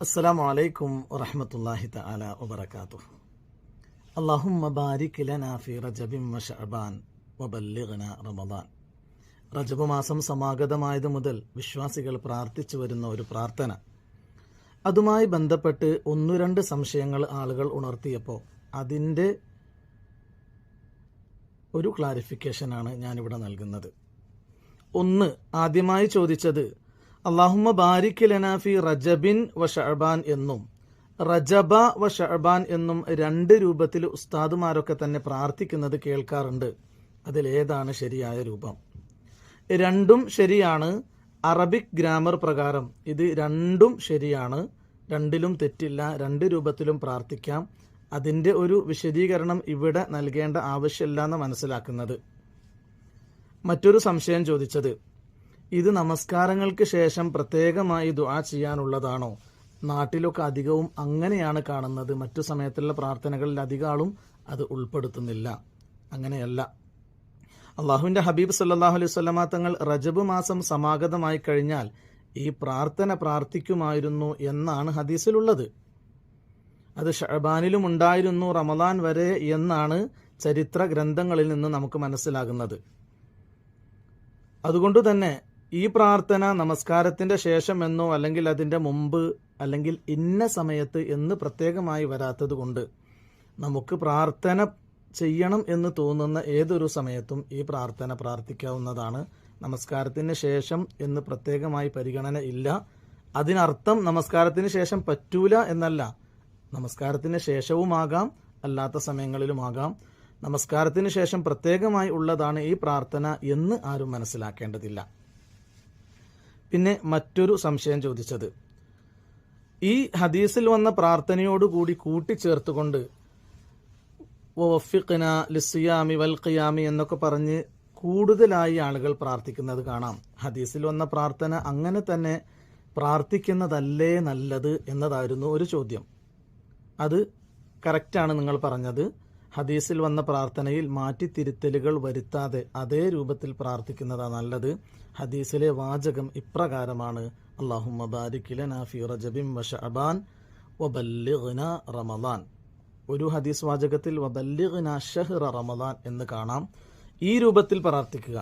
അസ്സലാമു അലൈക്കും വറഹ്മത്തുള്ളാഹി തആല വബറകാതുഹു. അല്ലാഹുമ്മ ബാരിക് ലനാ ഫീ റജബിൻ വശഅബാൻ വബല്ലിഗ്നാ റമദാൻ. റജബ് മാസം സമാഗതമായത് മുതൽ വിശ്വാസികൾ പ്രാർത്ഥിച്ചു വരുന്ന ഒരു പ്രാർത്ഥന. അതുമായി ബന്ധപ്പെട്ട് ഒന്നു സംശയങ്ങൾ ആളുകൾ ഉണർത്തിയപ്പോൾ അതിൻ്റെ ഒരു ക്ലാരിഫിക്കേഷനാണ് ഞാനിവിടെ നൽകുന്നത്. ഒന്ന്, ആദ്യമായി ചോദിച്ചത് അല്ലാഹുമ്മ ബാരിക് ലനാ ഫീ റജബിൻ വ ശഅബാൻ എന്നും റജബ വ ശഅബാൻ എന്നും രണ്ട് രൂപത്തിൽ ഉസ്താദുമാരൊക്കെ തന്നെ പ്രാർത്ഥിക്കുന്നത് കേൾക്കാറുണ്ട്. അതിലേതാണ് ശരിയായ രൂപം? രണ്ടും ശരിയാണ്. അറബിക് ഗ്രാമർ പ്രകാരം ഇത് രണ്ടും ശരിയാണ്. രണ്ടിലും തെറ്റില്ല. രണ്ട് രൂപത്തിലും പ്രാർത്ഥിക്കാം. അതിൻ്റെ ഒരു വിശദീകരണം ഇവിടെ നൽകേണ്ട ആവശ്യമില്ല എന്ന് മനസ്സിലാക്കുന്നത്. മറ്റൊരു സംശയം ചോദിച്ചത്, ഇത് നമസ്കാരങ്ങൾക്ക് ശേഷം പ്രത്യേകമായി ദുആ ചെയ്യാനുള്ളതാണോ? നാട്ടിലൊക്കെ അധികവും അങ്ങനെയാണ് കാണുന്നത്. മറ്റു സമയത്തുള്ള പ്രാർത്ഥനകളിൽ അധികാളും അത് ഉൾപ്പെടുത്തുന്നില്ല. അങ്ങനെയല്ല. അള്ളാഹുവിൻ്റെ ഹബീബ് സല്ലല്ലാഹു അലൈഹി വസല്ലമ തങ്ങൾ റജബ് മാസം സമാഗതമായി കഴിഞ്ഞാൽ ഈ പ്രാർത്ഥന പ്രാർത്ഥിക്കുമായിരുന്നു എന്നാണ് ഹദീസിലുള്ളത്. അത് ഷഅബാനിലും ഉണ്ടായിരുന്നു റമദാൻ വരെ എന്നാണ് ചരിത്ര ഗ്രന്ഥങ്ങളിൽ നിന്ന് നമുക്ക് മനസ്സിലാകുന്നത്. അതുകൊണ്ട് തന്നെ ഈ പ്രാർത്ഥന നമസ്കാരത്തിന്റെ ശേഷം എന്നോ അല്ലെങ്കിൽ അതിൻ്റെ മുമ്പ് അല്ലെങ്കിൽ ഇന്ന സമയത്ത് എന്ന് പ്രത്യേകമായി വരാത്തത് കൊണ്ട് നമുക്ക് പ്രാർത്ഥന ചെയ്യണം എന്ന് തോന്നുന്ന ഏതൊരു സമയത്തും ഈ പ്രാർത്ഥന പ്രാർത്ഥിക്കാവുന്നതാണ്. നമസ്കാരത്തിന് ശേഷം എന്ന് പ്രത്യേകമായി പരിഗണന ഇല്ല. അതിനർത്ഥം നമസ്കാരത്തിന് ശേഷം പറ്റൂല എന്നല്ല. നമസ്കാരത്തിന് ശേഷവുമാകാം, അല്ലാത്ത സമയങ്ങളിലുമാകാം. നമസ്കാരത്തിന് ശേഷം പ്രത്യേകമായി ഉള്ളതാണ് ഈ പ്രാർത്ഥന എന്ന് ആരും മനസ്സിലാക്കേണ്ടതില്ല. പിന്നെ മറ്റൊരു സംശയം ചോദിച്ചത്, ഈ ഹദീസിൽ വന്ന പ്രാർത്ഥനയോടുകൂടി കൂട്ടിച്ചേർത്തുകൊണ്ട് വഫിഖ്നാ ലിസ്സിയാമി വൽ ഖിയാമി എന്നൊക്കെ പറഞ്ഞ് കൂടുതലായി ആളുകൾ പ്രാർത്ഥിക്കുന്നത് കാണാം. ഹദീസിൽ വന്ന പ്രാർത്ഥന അങ്ങനെ തന്നെ പ്രാർത്ഥിക്കുന്നതല്ലേ നല്ലത് എന്നതായിരുന്നു ഒരു ചോദ്യം. അത് കറക്റ്റാണ് നിങ്ങൾ പറഞ്ഞത്. ഹദീസിൽ വന്ന പ്രാർത്ഥനയിൽ മാറ്റിത്തിരുത്തലുകൾ വരുത്താതെ അതേ രൂപത്തിൽ പ്രാർത്ഥിക്കുന്നതാണ് നല്ലത്. ഹദീസിലെ വാചകം ഇപ്രകാരമാണ്: അല്ലാഹുമ്മ ബാരിക് ലനാ ഫീ റജബിൻ വ ശഅബാൻ വബല്ലിഗ്നാ റമദാൻ. ഒരു ഹദീസ് വാചകത്തിൽ വബല്ലിഗ്നാ ശഹ്റ റമദാൻ എന്ന് കാണാം. ഈ രൂപത്തിൽ പ്രാർത്ഥിക്കുക.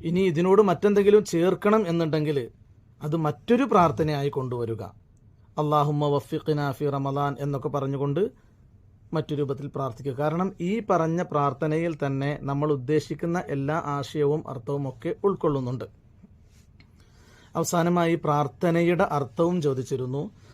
ഇനി ഇതിനോട് മറ്റെന്തെങ്കിലും ചേർക്കണം എന്നുണ്ടെങ്കിൽ അത് മറ്റൊരു പ്രാർത്ഥനയായി കൊണ്ടുവരിക. അല്ലാഹുമ്മ വഫിഖ്നാ ഫീ റമദാൻ എന്നൊക്കെ പറഞ്ഞുകൊണ്ട് മറ്റു രൂപത്തിൽ പ്രാർത്ഥിക്കുക. കാരണം ഈ പറഞ്ഞ പ്രാർത്ഥനയിൽ തന്നെ നമ്മൾ ഉദ്ദേശിക്കുന്ന എല്ലാ ആശയവും അർത്ഥവും ഒക്കെ ഉൾക്കൊള്ളുന്നുണ്ട്. അവസാനമായി പ്രാർത്ഥനയുടെ അർത്ഥവും ചോദിച്ചിരുന്നു.